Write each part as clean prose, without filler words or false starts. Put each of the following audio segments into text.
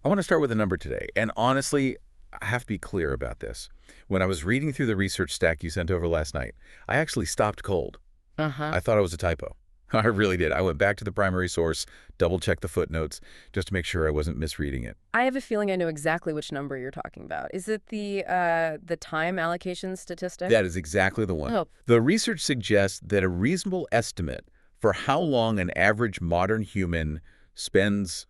I want to start with a number today. And honestly, I have to be clear about this. When I was reading through the research stack you sent over last night, I actually stopped cold. Uh-huh. I thought it was a typo. I really did. I went back to the primary source, double-checked the footnotes, just to make sure I wasn't misreading it. I have a feeling I know exactly which number you're talking about. Is it the time allocation statistic? That is exactly the one. Oh, The research suggests that a reasonable estimate for how long an average modern human spends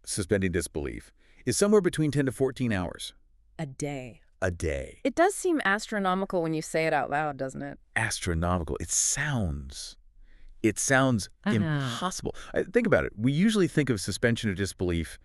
suspending disbelief is somewhere between 10 to 14 hours a day. a day. It does seem astronomical when you say it out loud, doesn't it? Astronomical. It sounds Uh-huh. impossible. Think about it. We usually think of suspension of disbelief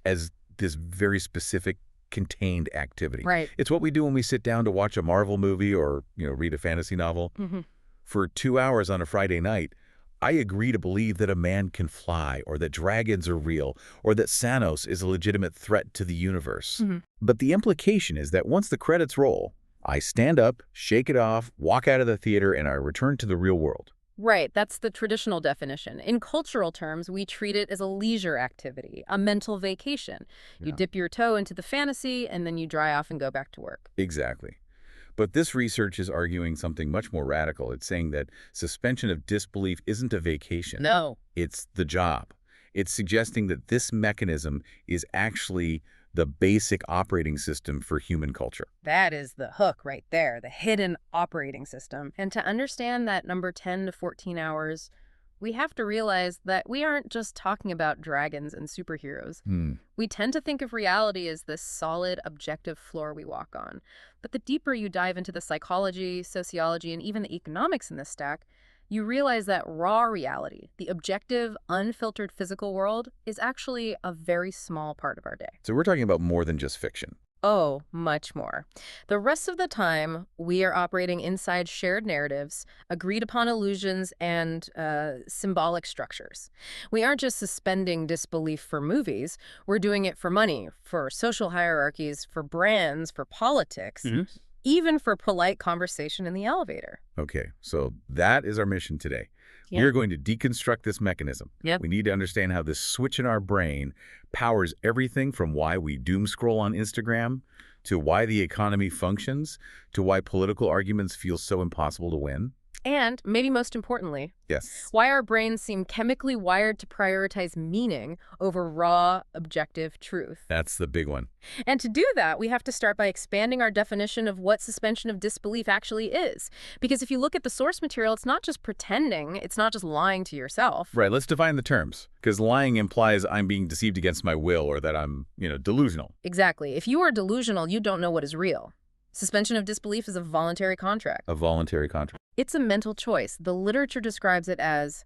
as this very specific, contained activity. Right. It's what we do when we sit down to watch a Marvel movie or, read a fantasy novel. Mm-hmm. For 2 hours on a Friday night, I agree to believe that a man can fly, or that dragons are real, or that Thanos is a legitimate threat to the universe. Mm-hmm. But the implication is that once the credits roll, I stand up, shake it off, walk out of the theater, and I return to the real world. Right, that's the traditional definition. In cultural terms, we treat it as a leisure activity, a mental vacation. You Yeah. dip your toe into the fantasy, and then you dry off and go back to work. Exactly. But this research is arguing something much more radical. It's saying that suspension of disbelief isn't a vacation. No. It's the job. It's suggesting that this mechanism is actually the basic operating system for human culture. That is the hook right there, the hidden operating system. And to understand that number 10 to 14 hours, we have to realize that we aren't just talking about dragons and superheroes. We tend to think of reality as this solid, objective floor we walk on. But the deeper you dive into the psychology, sociology, and even the economics in this stack, you realize that raw reality, the objective, unfiltered physical world, is actually a very small part of our day. So we're talking about more than just fiction. Oh, much more. The rest of the time, we are operating inside shared narratives, agreed upon illusions, and symbolic structures. We aren't just suspending disbelief for movies. We're doing it for money, for social hierarchies, for brands, for politics, even for polite conversation in the elevator. Okay, so that is our mission today. Yeah. We're going to deconstruct this mechanism. Yep. We need to understand how this switch in our brain powers everything from why we doom scroll on Instagram, to why the economy functions, to why political arguments feel so impossible to win. And, maybe most importantly, Yes. why our brains seem chemically wired to prioritize meaning over raw, objective truth. That's the big one. And to do that, we have to start by expanding our definition of what suspension of disbelief actually is. Because if you look at the source material, it's not just pretending, it's not just lying to yourself. Right, let's define the terms. Because lying implies I'm being deceived against my will, or that I'm, delusional. Exactly. If you are delusional, you don't know what is real. Suspension of disbelief is a voluntary contract. A voluntary contract. It's a mental choice. The literature describes it as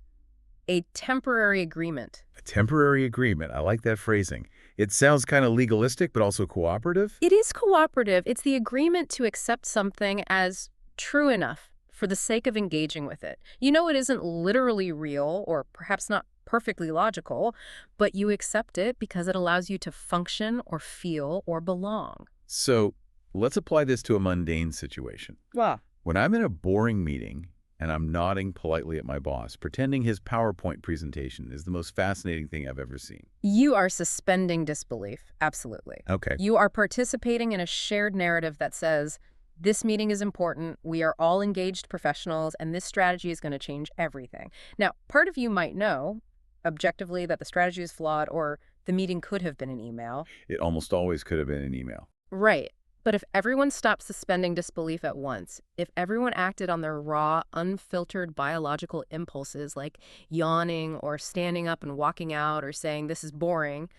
a temporary agreement. A temporary agreement. I like that phrasing. It sounds kind of legalistic, but also cooperative. It is cooperative. It's the agreement to accept something as true enough for the sake of engaging with it. You know it isn't literally real, or perhaps not perfectly logical, but you accept it because it allows you to function or feel or belong. So let's apply this to a mundane situation. Wow. When I'm in a boring meeting and I'm nodding politely at my boss, pretending his PowerPoint presentation is the most fascinating thing I've ever seen. You are suspending disbelief. Absolutely. Okay. You are participating in a shared narrative that says, this meeting is important, we are all engaged professionals, and this strategy is going to change everything. Now, part of you might know, objectively, that the strategy is flawed, or the meeting could have been an email. It almost always could have been an email. Right. But if everyone stopped suspending disbelief at once, if everyone acted on their raw, unfiltered biological impulses like yawning or standing up and walking out or saying this is boring,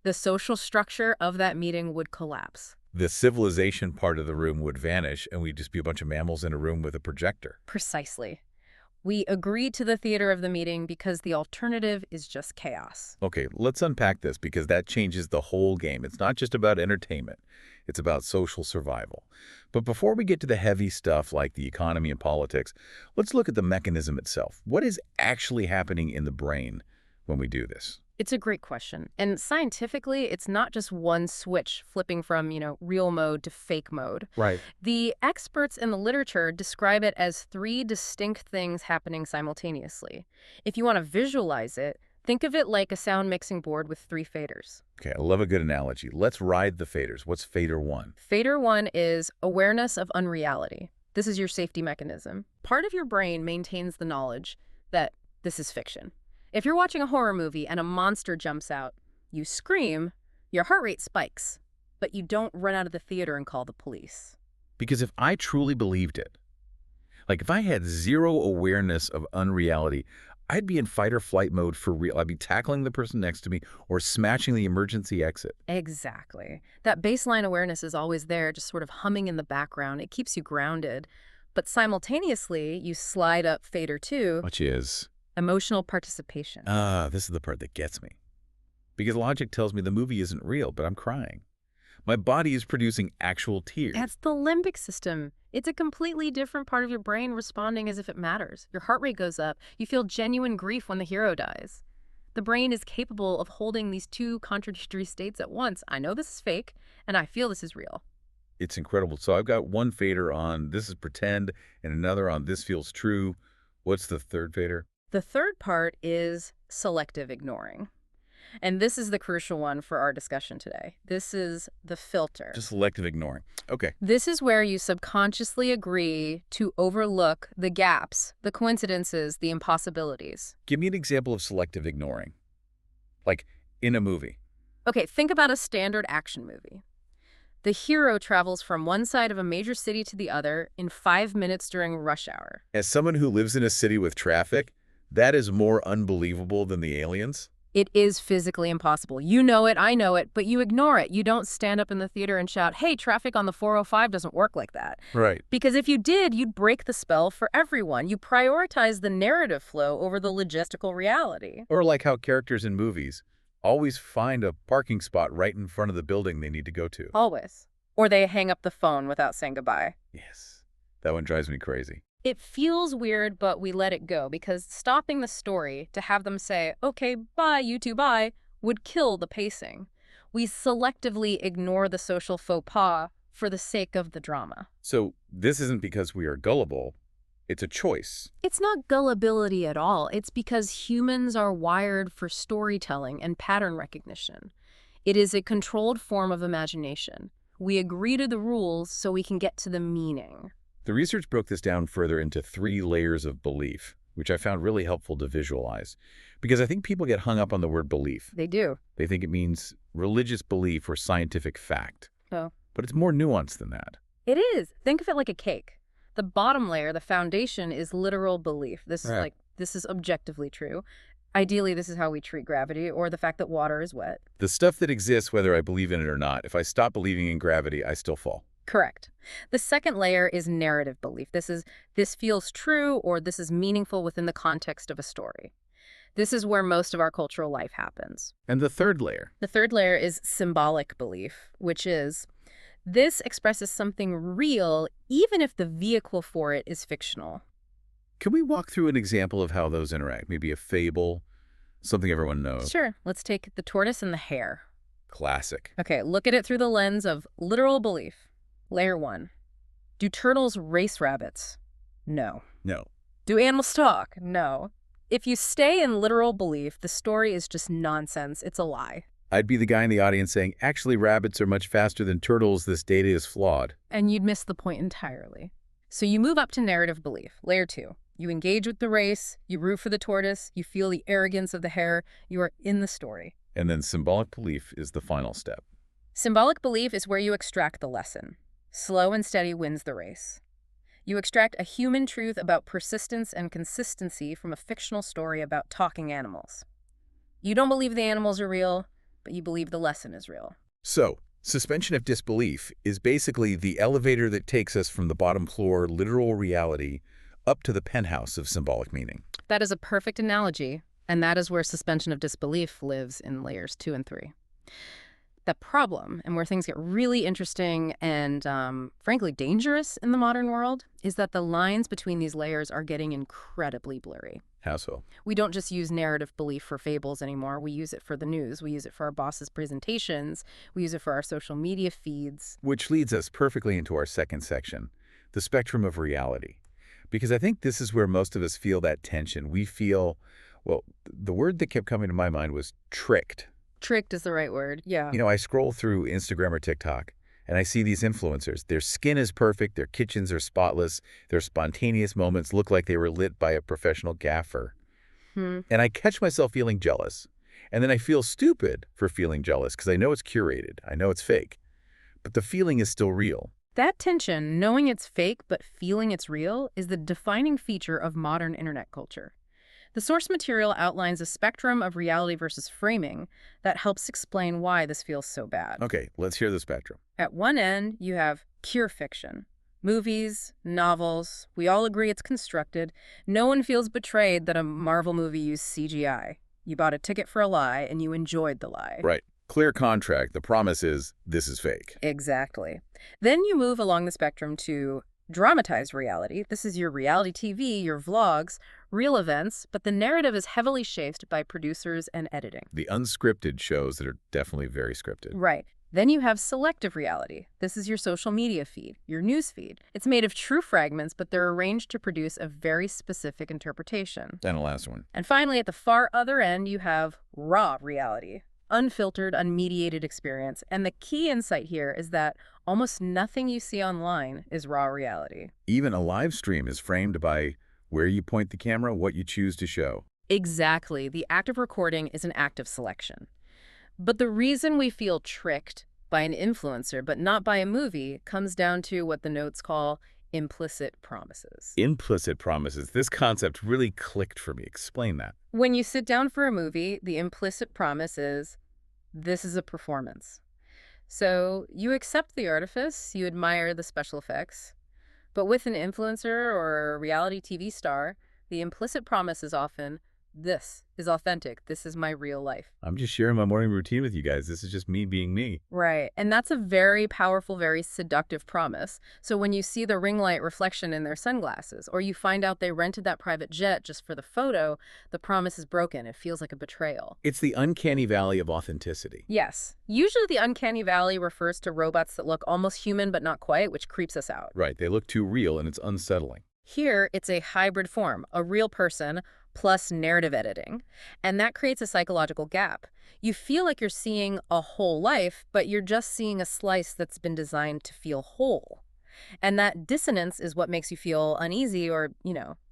the social structure of that meeting would collapse. The civilization part of the room would vanish, and we'd just be a bunch of mammals in a room with a projector. Precisely. We agree to the theater of the meeting because the alternative is just chaos. Okay, let's unpack this, because that changes the whole game. It's not just about entertainment. It's about social survival. But before we get to the heavy stuff like the economy and politics, let's look at the mechanism itself. What is actually happening in the brain when we do this? It's a great question. And scientifically, it's not just one switch flipping from, real mode to fake mode. Right. The experts in the literature describe it as 3 distinct things happening simultaneously. If you want to visualize it, Think of it like a sound mixing board with 3 faders. Okay, I love a good analogy. Let's ride the faders. What's fader 1? Fader 1 is awareness of unreality. This is your safety mechanism. Part of your brain maintains the knowledge that this is fiction. If you're watching a horror movie and a monster jumps out, you scream, your heart rate spikes, but you don't run out of the theater and call the police. Because if I truly believed it, like if I had zero awareness of unreality, I'd be in fight or flight mode for real. I'd be tackling the person next to me or smashing the emergency exit. Exactly. That baseline awareness is always there, just sort of humming in the background. It keeps you grounded. But simultaneously, you slide up fader 2, Which is, emotional participation. this is the part that gets me. Because logic tells me the movie isn't real, but I'm crying. My body is producing actual tears. That's the limbic system. It's a completely different part of your brain responding as if it matters. Your heart rate goes up. You feel genuine grief when the hero dies. The brain is capable of holding these 2 contradictory states at once. I know this is fake, and I feel this is real. It's incredible. So I've got one fader on this is pretend and another on this feels true. What's the third fader? The third part is selective ignoring. And this is the crucial one for our discussion today. This is the filter. Just selective ignoring. Okay. This is where you subconsciously agree to overlook the gaps, the coincidences, the impossibilities. Give me an example of selective ignoring. Like in a movie. Okay, think about a standard action movie. The hero travels from one side of a major city to the other in 5 minutes during rush hour. As someone who lives in a city with traffic, that is more unbelievable than the aliens. It is physically impossible. You know it, I know it, but you ignore it. You don't stand up in the theater and shout, hey, traffic on the 405 doesn't work like that. Right. Because if you did, you'd break the spell for everyone. You prioritize the narrative flow over the logistical reality. Or like how characters in movies always find a parking spot right in front of the building they need to go to. Always. Or they hang up the phone without saying goodbye. Yes. That one drives me crazy. It feels weird, but we let it go because stopping the story to have them say, okay, bye, you two, bye, would kill the pacing. We selectively ignore the social faux pas for the sake of the drama. So this isn't because we are gullible. It's a choice. It's not gullibility at all. It's because humans are wired for storytelling and pattern recognition. It is a controlled form of imagination. We agree to the rules so we can get to the meaning. The research broke this down further into 3 layers of belief, which I found really helpful to visualize. Because I think people get hung up on the word belief. They do. They think it means religious belief or scientific fact. Oh. But it's more nuanced than that. It is. Think of it like a cake. The bottom layer, the foundation, is literal belief. This is objectively true. Ideally, this is how we treat gravity or the fact that water is wet. The stuff that exists, whether I believe in it or not, if I stop believing in gravity, I still fall. Correct. The second layer is narrative belief. This feels true or this is meaningful within the context of a story. This is where most of our cultural life happens. And the third layer? The third layer is symbolic belief, which is this expresses something real even if the vehicle for it is fictional. Can we walk through an example of how those interact? Maybe a fable, something everyone knows. Sure. Let's take the tortoise and the hare. Classic. Okay, look at it through the lens of literal belief. Layer 1. Do turtles race rabbits? No. No. Do animals talk? No. If you stay in literal belief, the story is just nonsense. It's a lie. I'd be the guy in the audience saying, actually, rabbits are much faster than turtles. This data is flawed. And you'd miss the point entirely. So you move up to narrative belief. Layer 2. You engage with the race. You root for the tortoise. You feel the arrogance of the hare. You are in the story. And then symbolic belief is the final step. Symbolic belief is where you extract the lesson. Slow and steady wins the race. You extract a human truth about persistence and consistency from a fictional story about talking animals. You don't believe the animals are real, but you believe the lesson is real. So, suspension of disbelief is basically the elevator that takes us from the bottom floor, literal reality, up to the penthouse of symbolic meaning. That is a perfect analogy, and that is where suspension of disbelief lives in layers 2 and 3. The problem, and where things get really interesting and, frankly, dangerous in the modern world, is that the lines between these layers are getting incredibly blurry. How so? We don't just use narrative belief for fables anymore. We use it for the news. We use it for our boss's presentations. We use it for our social media feeds. Which leads us perfectly into our second section, the spectrum of reality. Because I think this is where most of us feel that tension. We feel, Well, the word that kept coming to my mind was tricked. Tricked is the right word. Yeah. I scroll through Instagram or TikTok, and I see these influencers. Their skin is perfect, their kitchens are spotless, their spontaneous moments look like they were lit by a professional gaffer. Hmm. And I catch myself feeling jealous. And then I feel stupid for feeling jealous because I know it's curated. I know it's fake. But the feeling is still real. That tension, knowing it's fake but feeling it's real, is the defining feature of modern internet culture. The source material outlines a spectrum of reality versus framing that helps explain why this feels so bad. Okay, let's hear the spectrum. At one end, you have pure fiction. Movies, novels, we all agree it's constructed. No one feels betrayed that a Marvel movie used CGI. You bought a ticket for a lie and you enjoyed the lie. Right. Clear contract. The promise is this is fake. Exactly. Then you move along the spectrum to dramatized reality. This is your reality TV, your vlogs, real events, but the narrative is heavily shaped by producers and editing. The unscripted shows that are definitely very scripted. Right. Then you have selective reality. This is your social media feed, your news feed. It's made of true fragments, but they're arranged to produce a very specific interpretation. And the last one. And finally, at the far other end, you have raw reality. Unfiltered, unmediated experience. And the key insight here is that almost nothing you see online is raw reality. Even a live stream is framed by where you point the camera, what you choose to show. Exactly. The act of recording is an act of selection. But the reason we feel tricked by an influencer but not by a movie comes down to what the notes call implicit promises. Implicit promises. This concept really clicked for me. Explain that. When you sit down for a movie, the implicit promise is, this is a performance. So you accept the artifice, you admire the special effects. But with an influencer or a reality TV star, the implicit promise is often, this is authentic. This is my real life. I'm just sharing my morning routine with you guys. This is just me being me. Right. And that's a very powerful, very seductive promise. So when you see the ring light reflection in their sunglasses, or you find out they rented that private jet just for the photo, the promise is broken. It feels like a betrayal. It's the uncanny valley of authenticity. Yes. Usually the uncanny valley refers to robots that look almost human but not quite, which creeps us out. Right. They look too real and it's unsettling. Here, it's a hybrid form, a real person plus narrative editing. And that creates a psychological gap. You feel like you're seeing a whole life, but you're just seeing a slice that's been designed to feel whole. And that dissonance is what makes you feel uneasy or,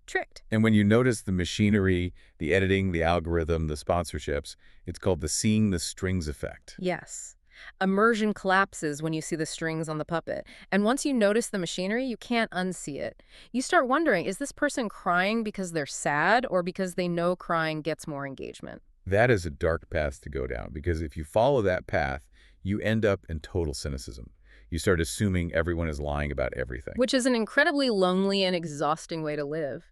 tricked. And when you notice the machinery, the editing, the algorithm, the sponsorships, it's called the seeing the strings effect. Yes. Immersion collapses when you see the strings on the puppet. And once you notice the machinery, you can't unsee it. You start wondering, is this person crying because they're sad or because they know crying gets more engagement? That is a dark path to go down because if you follow that path, you end up in total cynicism. You start assuming everyone is lying about everything. Which is an incredibly lonely and exhausting way to live.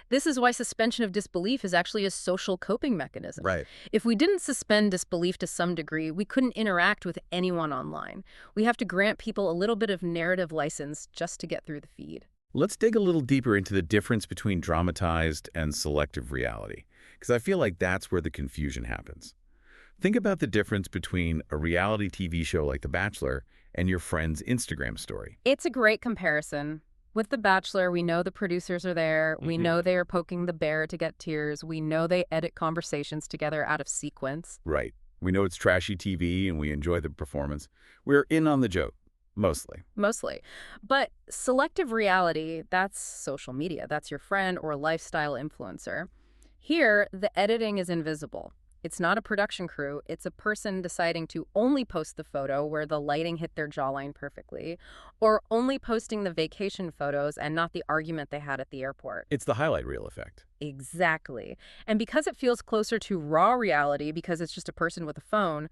This is why suspension of disbelief is actually a social coping mechanism. Right. If we didn't suspend disbelief to some degree, we couldn't interact with anyone online. We have to grant people a little bit of narrative license just to get through the feed. Let's dig a little deeper into the difference between dramatized and selective reality, because I feel like that's where the confusion happens. Think about the difference between a reality TV show like The Bachelor and your friend's Instagram story. It's a great comparison. With The Bachelor, we know the producers are there. We know they are poking the bear to get tears. We know they edit conversations together out of sequence. Right. We know it's trashy TV and we enjoy the performance. We're in on the joke, mostly. Mostly. But selective reality, that's social media. That's your friend or lifestyle influencer. Here, the editing is invisible. It's not a production crew. It's a person deciding to only post the photo where the lighting hit their jawline perfectly, or only posting the vacation photos and not the argument they had at the airport. It's the highlight reel effect. Exactly. And because it feels closer to raw reality, because it's just a person with a phone,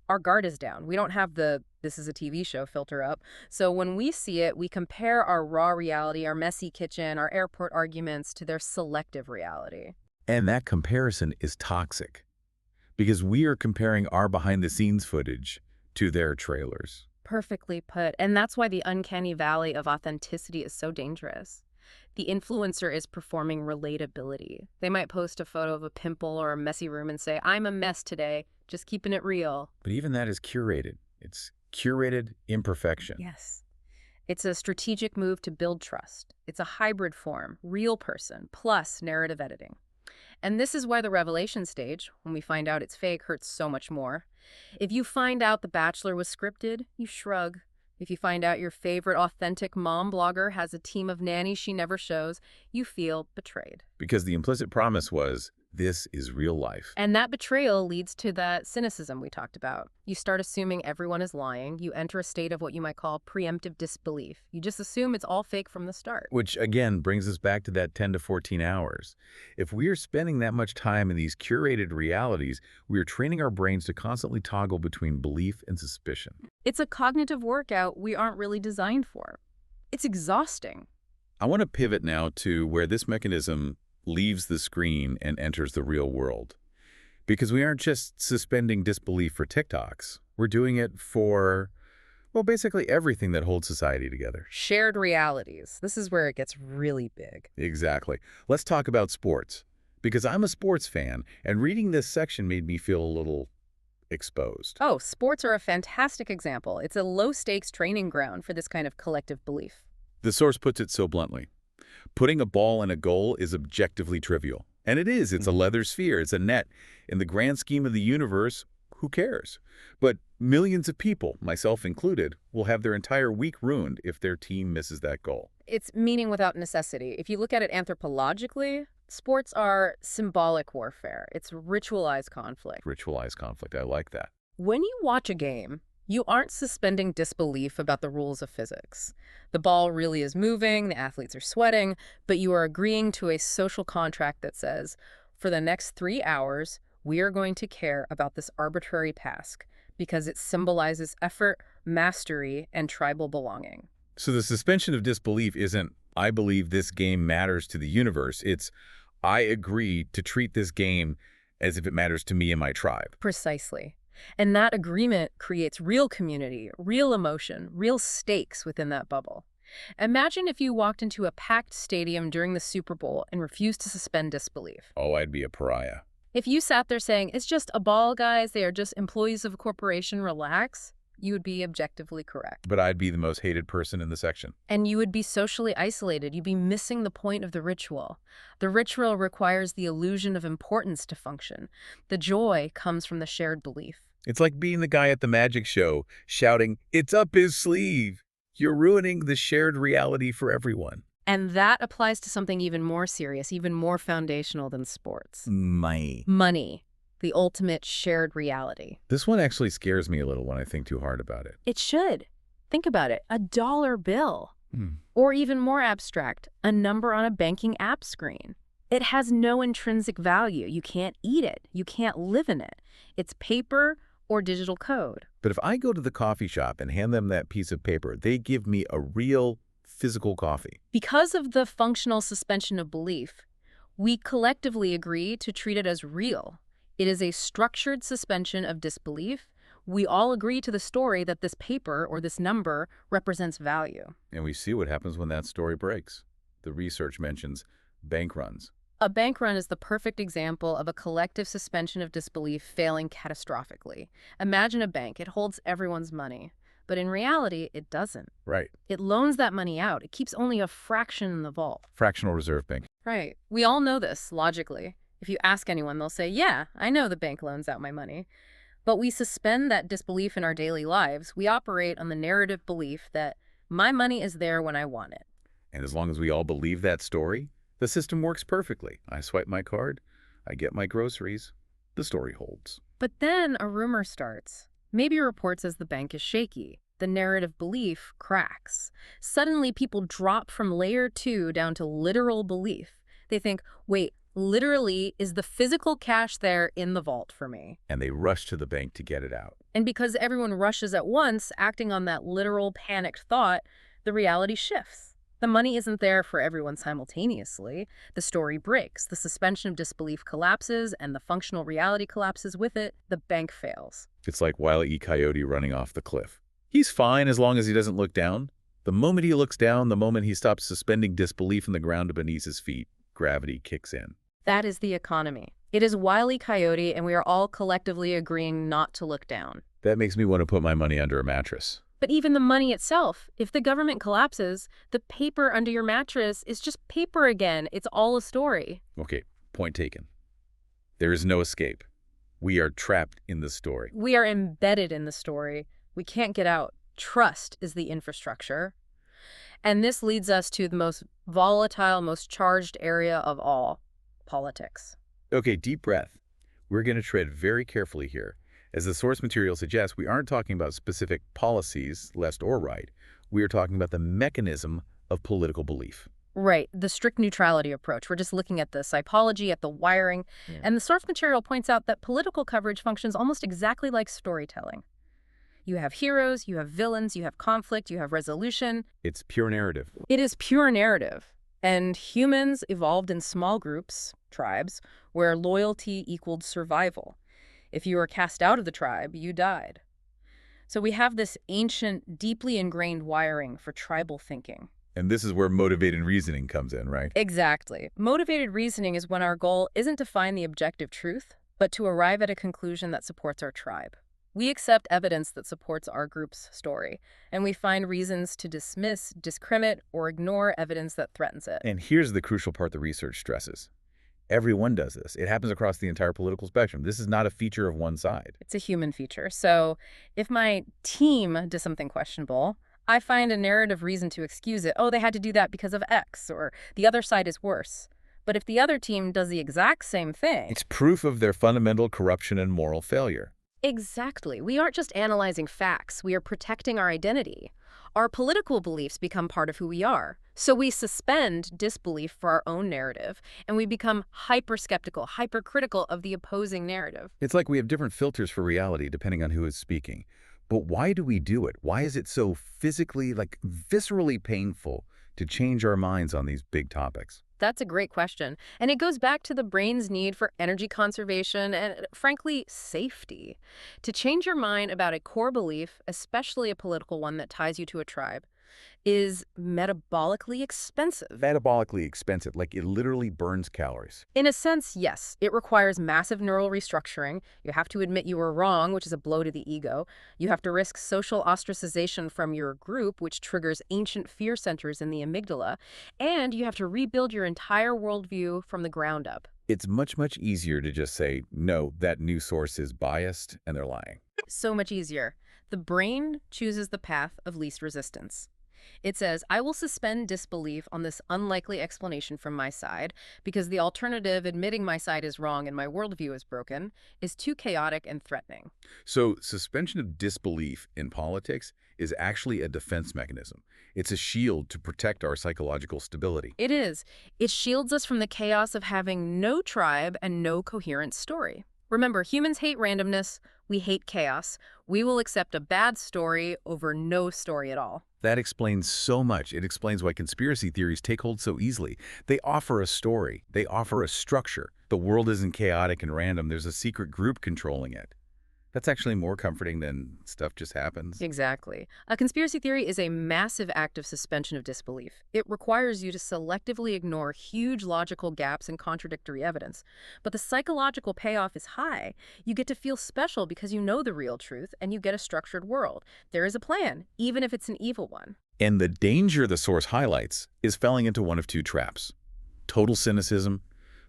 our guard is down. We don't have the "this is a TV show" filter up. So when we see it, we compare our raw reality, our messy kitchen, our airport arguments to their selective reality. And that comparison is toxic. Because we are comparing our behind-the-scenes footage to their trailers. Perfectly put. And that's why the uncanny valley of authenticity is so dangerous. The influencer is performing relatability. They might post a photo of a pimple or a messy room and say, "I'm a mess today, just keeping it real." But even that is curated. It's curated imperfection. Yes. It's a strategic move to build trust. It's a hybrid form, real person, plus narrative editing. And this is why the revelation stage, when we find out it's fake, hurts so much more. If you find out The Bachelor was scripted, you shrug. If you find out your favorite authentic mom blogger has a team of nannies she never shows, you feel betrayed. Because the implicit promise was, this is real life. And that betrayal leads to that cynicism we talked about. You start assuming everyone is lying. You enter a state of what you might call preemptive disbelief. You just assume it's all fake from the start. Which, again, brings us back to that 10 to 14 hours. If we are spending that much time in these curated realities, we are training our brains to constantly toggle between belief and suspicion. It's a cognitive workout we aren't really designed for. It's exhausting. I want to pivot now to where this mechanism leaves the screen and enters the real world. Because we aren't just suspending disbelief for TikToks. We're doing it for, well, basically everything that holds society together. Shared realities. This is where it gets really big. Exactly. Let's talk about sports. Because I'm a sports fan, and reading this section made me feel a little exposed. Oh, sports are a fantastic example. It's a low-stakes training ground for this kind of collective belief. The source puts it so bluntly. Putting a ball in a goal is objectively trivial. And it is. It's a leather sphere. It's a net. In the grand scheme of the universe, who cares? But millions of people, myself included, will have their entire week ruined if their team misses that goal. It's meaning without necessity. If you look at it anthropologically, sports are symbolic warfare. It's ritualized conflict. Ritualized conflict. I like that. When you watch a game, you aren't suspending disbelief about the rules of physics. The ball really is moving, the athletes are sweating, but you are agreeing to a social contract that says, for the next 3 hours, we are going to care about this arbitrary task because it symbolizes effort, mastery, and tribal belonging. So the suspension of disbelief isn't, I believe this game matters to the universe. It's, I agree to treat this game as if it matters to me and my tribe. Precisely. And that agreement creates real community, real emotion, real stakes within that bubble. Imagine if you walked into a packed stadium during the Super Bowl and refused to suspend disbelief. Oh, I'd be a pariah. If you sat there saying, it's just a ball, guys, they are just employees of a corporation, relax, you would be objectively correct. But I'd be the most hated person in the section. And you would be socially isolated. You'd be missing the point of the ritual. The ritual requires the illusion of importance to function. The joy comes from the shared belief. It's like being the guy at the magic show shouting, "It's up his sleeve." You're ruining the shared reality for everyone. And that applies to something even more serious, even more foundational than sports. Money, the ultimate shared reality. This one actually scares me a little when I think too hard about it. It should. Think about it. A dollar bill. Or even more abstract, a number on a banking app screen. It has no intrinsic value. You can't eat it. You can't live in it. It's paper or digital code. But if I go to the coffee shop and hand them that piece of paper, they give me a real physical coffee. Because of the functional suspension of belief, we collectively agree to treat it as real. It is a structured suspension of disbelief. We all agree to the story that this paper or this number represents value. And we see what happens when that story breaks. The research mentions bank runs. A bank run is the perfect example of a collective suspension of disbelief failing catastrophically. Imagine a bank. It holds everyone's money. But in reality, it doesn't. Right. It loans that money out. It keeps only a fraction in the vault. Fractional reserve bank. Right. We all know this, logically. If you ask anyone, they'll say, yeah, I know the bank loans out my money. But we suspend that disbelief in our daily lives. We operate on the narrative belief that my money is there when I want it. And as long as we all believe that story, the system works perfectly. I swipe my card, I get my groceries, the story holds. But then a rumor starts. Maybe a report says the bank is shaky. The narrative belief cracks. Suddenly people drop from layer 2 down to literal belief. They think, wait, literally, is the physical cash there in the vault for me? And they rush to the bank to get it out. And because everyone rushes at once, acting on that literal panicked thought, the reality shifts. The money isn't there for everyone simultaneously. The story breaks. The suspension of disbelief collapses, and the functional reality collapses with it. The bank fails. It's like Wile E. Coyote running off the cliff. He's fine as long as he doesn't look down. The moment he looks down, the moment he stops suspending disbelief in the ground beneath his feet, gravity kicks in. That is the economy. It is Wile E. Coyote, and we are all collectively agreeing not to look down. That makes me want to put my money under a mattress. But even the money itself, if the government collapses, the paper under your mattress is just paper again. It's all a story. Okay, Point taken. There is no escape. We are trapped in the story. We are embedded in the story. We can't get out. Trust is the infrastructure. And this leads us to the most volatile, most charged area of all, politics. Okay, deep breath. We're going to tread very carefully here. As the source material suggests, we aren't talking about specific policies, left or right. We are talking about the mechanism of political belief. Right, the strict neutrality approach. We're just looking at the typology, at the wiring, Yeah. and the source material points out that political coverage functions almost exactly like storytelling. You have heroes, you have villains, you have conflict, you have resolution. It's pure narrative. It is pure narrative. And humans evolved in small groups, tribes, where loyalty equaled survival. If you were cast out of the tribe, you died. So we have this ancient, deeply ingrained wiring for tribal thinking. And this is where motivated reasoning comes in, right? Exactly. Motivated reasoning is when our goal isn't to find the objective truth, but to arrive at a conclusion that supports our tribe. We accept evidence that supports our group's story, and we find reasons to dismiss, discredit, or ignore evidence that threatens it. And here's the crucial part the research stresses. Everyone does this. It happens across the entire political spectrum. This is not a feature of one side. It's a human feature. So if my team does something questionable, I find a narrative reason to excuse it. Oh, they had to do that because of X, or the other side is worse. But if the other team does the exact same thing... It's proof of their fundamental corruption and moral failure. Exactly. We aren't just analyzing facts. We are protecting our identity. Our political beliefs become part of who we are. So we suspend disbelief for our own narrative, and we become hyper-skeptical, hypercritical of the opposing narrative. It's like we have different filters for reality depending on who is speaking. But why do we do it? Why is it so physically, viscerally painful to change our minds on these big topics? That's a great question. And it goes back to the brain's need for energy conservation and, frankly, safety. To change your mind about a core belief, especially a political one that ties you to a tribe, is metabolically expensive. Metabolically expensive, like it literally burns calories. In a sense, yes. It requires massive neural restructuring. You have to admit you were wrong, which is a blow to the ego. You have to risk social ostracization from your group, which triggers ancient fear centers in the amygdala. And you have to rebuild your entire worldview from the ground up. It's much, much easier to just say, no, that news source is biased and they're lying. So much easier. The brain chooses the path of least resistance. It says, I will suspend disbelief on this unlikely explanation from my side because the alternative, admitting my side is wrong and my worldview is broken, is too chaotic and threatening. So suspension of disbelief in politics is actually a defense mechanism. It's a shield to protect our psychological stability. It is. It shields us from the chaos of having no tribe and no coherent story. Remember, humans hate randomness. We hate chaos. We will accept a bad story over no story at all. That explains so much. It explains why conspiracy theories take hold so easily. They offer a story. They offer a structure. The world isn't chaotic and random. There's a secret group controlling it. That's actually more comforting than stuff just happens. Exactly. A conspiracy theory is a massive act of suspension of disbelief. It requires you to selectively ignore huge logical gaps and contradictory evidence. But the psychological payoff is high. You get to feel special because you know the real truth, and you get a structured world. There is a plan, even if it's an evil one. And the danger the source highlights is falling into one of two traps: total cynicism,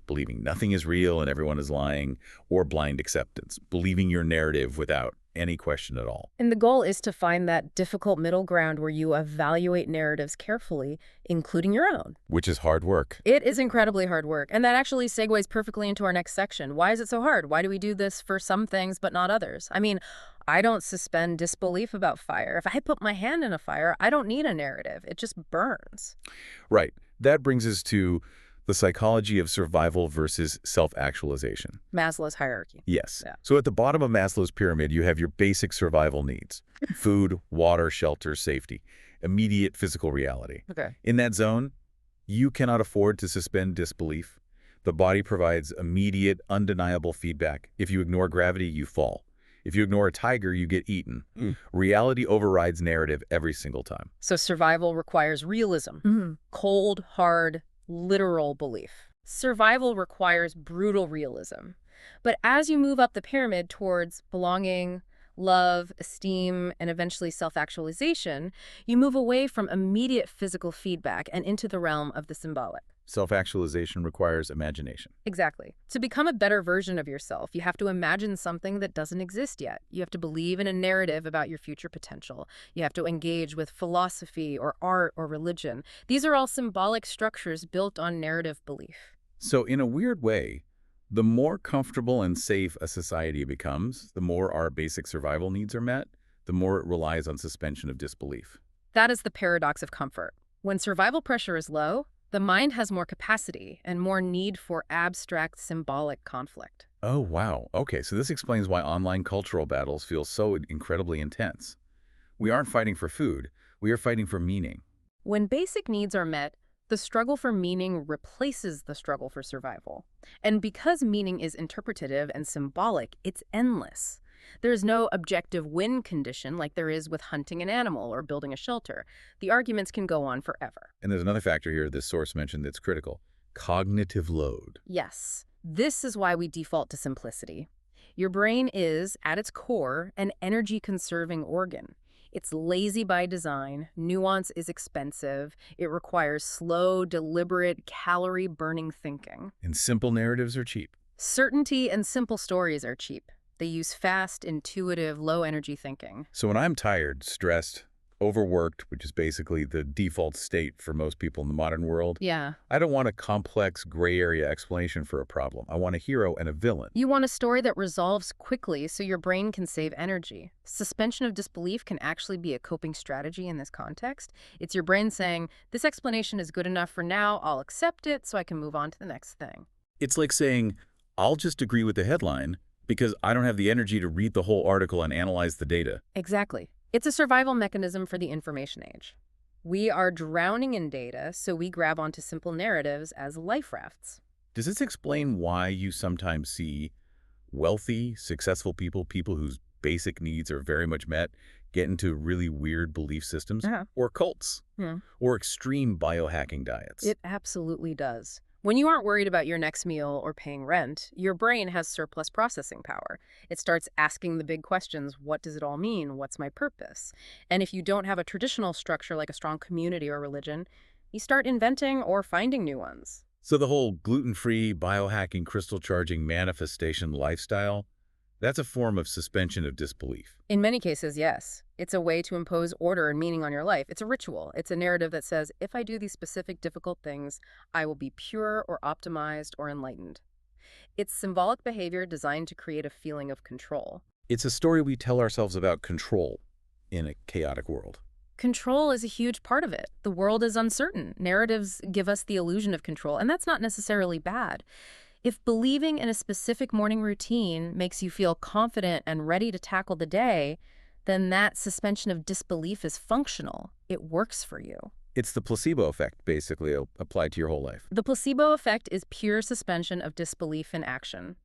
believing nothing is real and everyone is lying, or blind acceptance, believing your narrative without any question at all. And the goal is to find that difficult middle ground where you evaluate narratives carefully, including your own. Which is hard work. It is incredibly hard work. And that actually segues perfectly into our next section. Why is it so hard? Why do we do this for some things but not others? I mean, I don't suspend disbelief about fire. If I put my hand in a fire, I don't need a narrative. It just burns. Right. That brings us to the psychology of survival versus self-actualization. Maslow's hierarchy. Yes. Yeah. So at the bottom of Maslow's pyramid, you have your basic survival needs: food, water, shelter, safety, immediate physical reality. Okay. In that zone, you cannot afford to suspend disbelief. The body provides immediate, undeniable feedback. If you ignore gravity, you fall. If you ignore a tiger, you get eaten. Reality overrides narrative every single time. So survival requires realism. Cold, hard, literal belief. Survival requires brutal realism. But as you move up the pyramid towards belonging, love, esteem, and eventually self-actualization, you move away from immediate physical feedback and into the realm of the symbolic. Self-actualization requires imagination. Exactly. To become a better version of yourself, you have to imagine something that doesn't exist yet. You have to believe in a narrative about your future potential. You have to engage with philosophy or art or religion. These are all symbolic structures built on narrative belief. So in a weird way, the more comfortable and safe a society becomes, the more our basic survival needs are met, the more it relies on suspension of disbelief. That is the paradox of comfort. When survival pressure is low, the mind has more capacity and more need for abstract symbolic conflict. Oh, wow. Okay, so this explains why online cultural battles feel so incredibly intense. We aren't fighting for food, we are fighting for meaning. When basic needs are met, the struggle for meaning replaces the struggle for survival. And because meaning is interpretative and symbolic, it's endless. There is no objective win condition like there is with hunting an animal or building a shelter. The arguments can go on forever. And there's another factor here this source mentioned that's critical: cognitive load. Yes, this is why we default to simplicity. Your brain is, at its core, an energy-conserving organ. It's lazy by design, nuance is expensive, it requires slow, deliberate, calorie-burning thinking. And simple narratives are cheap. Certainty and simple stories are cheap. They use fast, intuitive, low-energy thinking. So when I'm tired, stressed, overworked, which is basically the default state for most people in the modern world, Yeah. I don't want a complex gray area explanation for a problem. I want a hero and a villain. You want a story that resolves quickly so your brain can save energy. Suspension of disbelief can actually be a coping strategy in this context. It's your brain saying, this explanation is good enough for now, I'll accept it so I can move on to the next thing. It's like saying, I'll just agree with the headline because I don't have the energy to read the whole article and analyze the data. Exactly. It's a survival mechanism for the information age. We are drowning in data, so we grab onto simple narratives as life rafts. Does this explain why you sometimes see wealthy, successful people, people whose basic needs are very much met, get into really weird belief systems? Or cults? Or extreme biohacking diets? It absolutely does. When you aren't worried about your next meal or paying rent, your brain has surplus processing power. It starts asking the big questions: what does it all mean? What's my purpose? And if you don't have a traditional structure like a strong community or religion, you start inventing or finding new ones. So the whole gluten-free, biohacking, crystal charging manifestation lifestyle, that's a form of suspension of disbelief. In many cases, yes. It's a way to impose order and meaning on your life. It's a ritual. It's a narrative that says, if I do these specific difficult things, I will be pure or optimized or enlightened. It's symbolic behavior designed to create a feeling of control. It's a story we tell ourselves about control in a chaotic world. Control is a huge part of it. The world is uncertain. Narratives give us the illusion of control, and that's not necessarily bad. If believing in a specific morning routine makes you feel confident and ready to tackle the day, then that suspension of disbelief is functional. It works for you. It's the placebo effect, basically, applied to your whole life. The placebo effect is pure suspension of disbelief in action.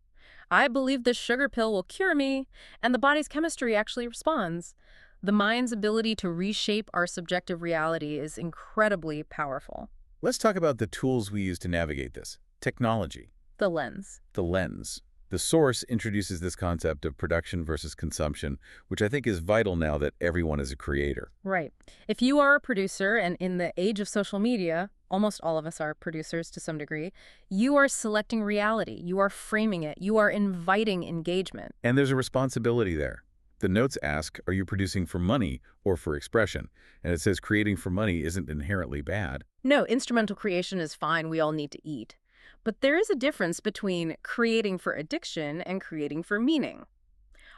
I believe this sugar pill will cure me, and the body's chemistry actually responds. The mind's ability to reshape our subjective reality is incredibly powerful. Let's talk about the tools we use to navigate this. Technology. The lens. The lens. The source introduces this concept of production versus consumption, which I think is vital now that everyone is a creator. Right. If you are a producer, and in the age of social media, almost all of us are producers to some degree, you are selecting reality. You are framing it. You are inviting engagement. And there's a responsibility there. The notes ask, are you producing for money or for expression? And it says creating for money isn't inherently bad. No, instrumental creation is fine. We all need to eat. But there is a difference between creating for addiction and creating for meaning.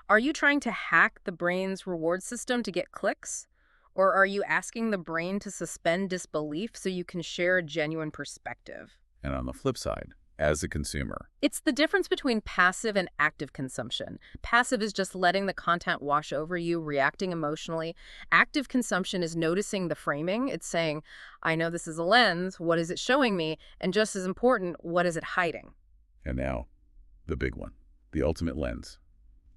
Are you trying to hack the brain's reward system to get clicks? Or are you asking the brain to suspend disbelief so you can share a genuine perspective? And on the flip side, as a consumer, it's the difference between passive and active consumption. Passive is just letting the content wash over you, reacting emotionally. Active consumption is noticing the framing. It's saying, I know this is a lens. What is it showing me? And just as important, what is it hiding? And now, the big one, the ultimate lens,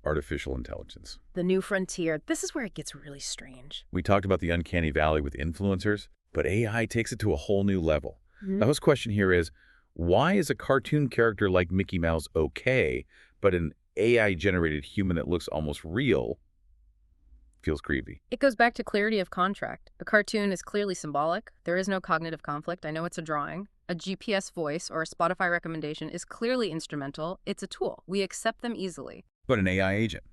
artificial intelligence. The new frontier. This is where it gets really strange. We talked about the uncanny valley with influencers, but AI takes it to a whole new level. The host question here is, why is a cartoon character like Mickey Mouse okay, but an AI-generated human that looks almost real feels creepy? It goes back to clarity of contract. A cartoon is clearly symbolic. There is no cognitive conflict. I know it's a drawing. A GPS voice or a Spotify recommendation is clearly instrumental. It's a tool. We accept them easily. But an AI agent,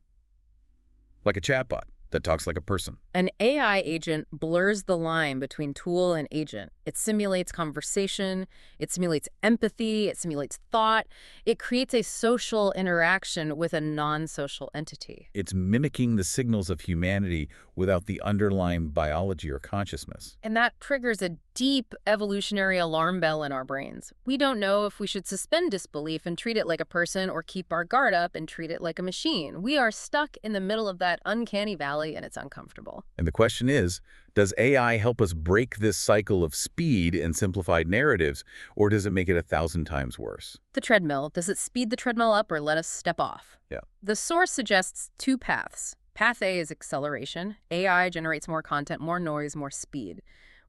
like a chatbot that talks like a person. An AI agent blurs the line between tool and agent. It simulates conversation, it simulates empathy, it simulates thought. It creates a social interaction with a non-social entity. It's mimicking the signals of humanity without the underlying biology or consciousness. And that triggers a deep evolutionary alarm bell in our brains. We don't know if we should suspend disbelief and treat it like a person or keep our guard up and treat it like a machine. We are stuck in the middle of that uncanny valley, and it's uncomfortable. And the question is, does AI help us break this cycle of speed and simplified narratives, or does it make it 1,000 times worse? The treadmill, does it speed the treadmill up or let us step off? Yeah. The source suggests two paths. Path A is acceleration. AI generates more content, more noise, more speed.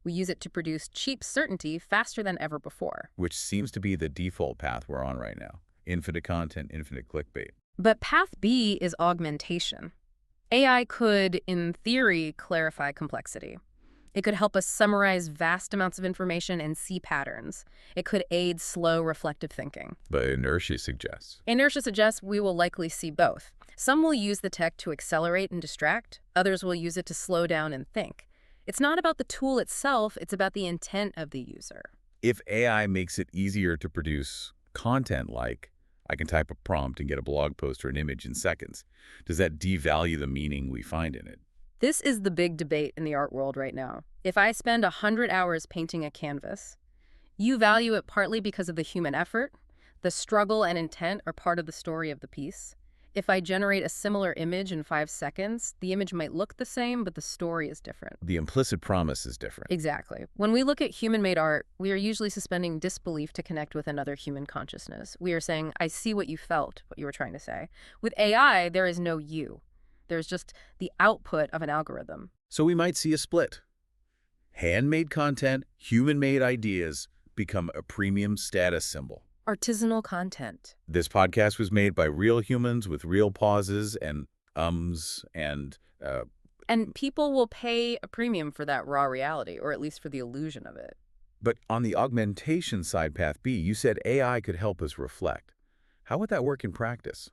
We use it to produce cheap certainty faster than ever before. Which seems to be the default path we're on right now. Infinite content, infinite clickbait. But path B is augmentation. AI could, in theory, clarify complexity. It could help us summarize vast amounts of information and see patterns. It could aid slow, reflective thinking. But inertia suggests. Inertia suggests we will likely see both. Some will use the tech to accelerate and distract. Others will use it to slow down and think. It's not about the tool itself, it's about the intent of the user. If AI makes it easier to produce content like, I can type a prompt and get a blog post or an image in seconds, does that devalue the meaning we find in it? This is the big debate in the art world right now. If I spend 100 hours painting a canvas, you value it partly because of the human effort. The struggle and intent are part of the story of the piece. If I generate a similar image in 5 seconds, the image might look the same, but the story is different. The implicit promise is different. Exactly. When we look at human-made art, we are usually suspending disbelief to connect with another human consciousness. We are saying, I see what you felt, what you were trying to say. With AI, there is no you. There's just the output of an algorithm. So we might see a split. Handmade content, human-made ideas become a premium status symbol. Artisanal content. This podcast was made by real humans with real pauses and and... And people will pay a premium for that raw reality, or at least for the illusion of it. But on the augmentation side, path B, you said AI could help us reflect. How would that work in practice?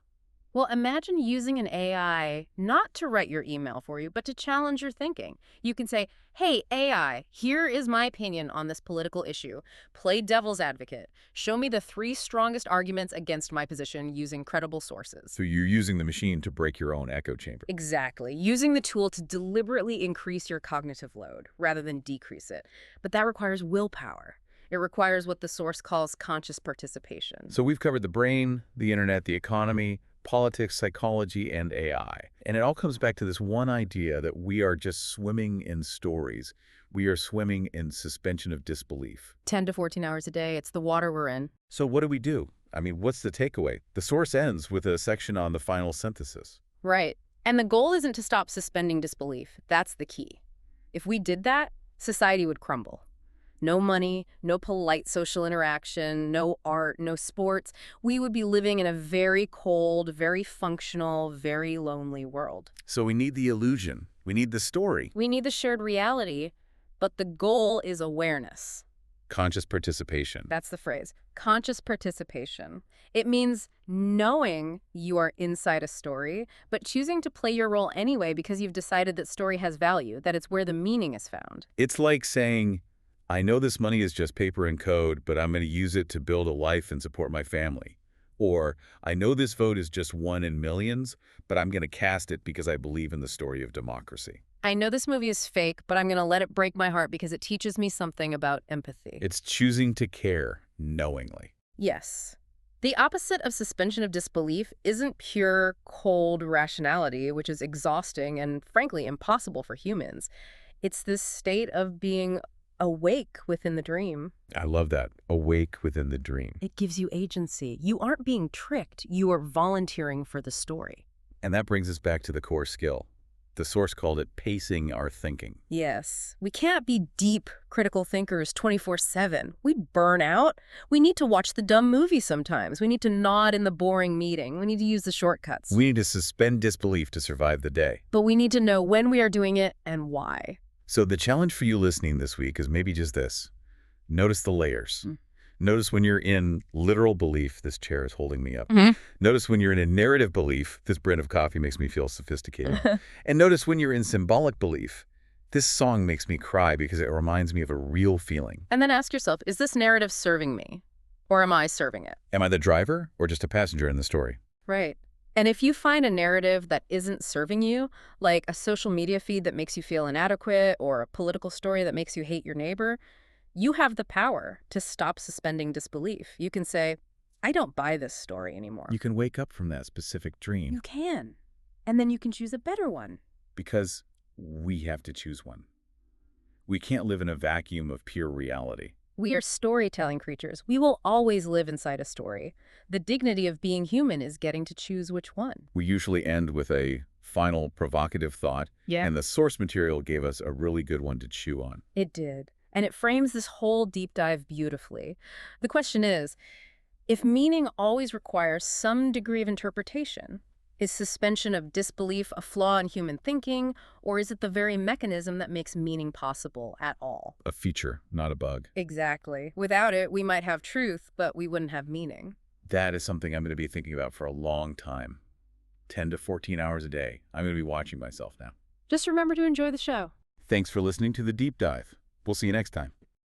Well, imagine using an AI not to write your email for you, but to challenge your thinking. You can say, hey, AI, here is my opinion on this political issue. Play devil's advocate. Show me the 3 strongest arguments against my position using credible sources. So you're using the machine to break your own echo chamber. Exactly. Using the tool to deliberately increase your cognitive load rather than decrease it. But that requires willpower. It requires what the source calls conscious participation. So we've covered the brain, the internet, the economy, politics, psychology, and AI. And it all comes back to this one idea that we are just swimming in stories. We are swimming in suspension of disbelief. 10 to 14 hours a day, it's the water we're in. So what do we do? I mean, what's the takeaway? The source ends with a section on the final synthesis. Right. And the goal isn't to stop suspending disbelief. That's the key. If we did that, society would crumble. No money, no polite social interaction, no art, no sports. We would be living in a very cold, very functional, very lonely world. So we need the illusion. We need the story. We need the shared reality, but the goal is awareness. Conscious participation. That's the phrase. Conscious participation. It means knowing you are inside a story, but choosing to play your role anyway because you've decided that story has value, that it's where the meaning is found. It's like saying, I know this money is just paper and code, but I'm going to use it to build a life and support my family. Or, I know this vote is just one in millions, but I'm going to cast it because I believe in the story of democracy. I know this movie is fake, but I'm going to let it break my heart because it teaches me something about empathy. It's choosing to care knowingly. Yes. The opposite of suspension of disbelief isn't pure, cold rationality, which is exhausting and, frankly, impossible for humans. It's this state of being awake within the dream. I love that. Awake within the dream. It gives you agency. You aren't being tricked. You are volunteering for the story. And that brings us back to the core skill. The source called it pacing our thinking. Yes. We can't be deep, critical thinkers 24/7. We'd burn out. We need to watch the dumb movie sometimes. We need to nod in the boring meeting. We need to use the shortcuts. We need to suspend disbelief to survive the day. But we need to know when we are doing it and why. So the challenge for you listening this week is maybe just this. Notice the layers. Notice when you're in literal belief, this chair is holding me up. Mhm. Notice when you're in a narrative belief, this brand of coffee makes me feel sophisticated. And notice when you're in symbolic belief, this song makes me cry because it reminds me of a real feeling. And then ask yourself, is this narrative serving me? Or am I serving it? Am I the driver or just a passenger in the story? Right. And if you find a narrative that isn't serving you, like a social media feed that makes you feel inadequate or a political story that makes you hate your neighbor, you have the power to stop suspending disbelief. You can say, I don't buy this story anymore. You can wake up from that specific dream. You can. And then you can choose a better one. Because we have to choose one. We can't live in a vacuum of pure reality. We are storytelling creatures. We will always live inside a story. The dignity of being human is getting to choose which one. We usually end with a final provocative thought, Yeah. and the source material gave us a really good one to chew on. It did. And it frames this whole deep dive beautifully. The question is, if meaning always requires some degree of interpretation, is suspension of disbelief a flaw in human thinking, or is it the very mechanism that makes meaning possible at all? A feature, not a bug. Exactly. Without it, we might have truth, but we wouldn't have meaning. That is something I'm going to be thinking about for a long time. 10 to 14 hours a day. I'm going to be watching myself now. Just remember to enjoy the show. Thanks for listening to The Deep Dive. We'll see you next time.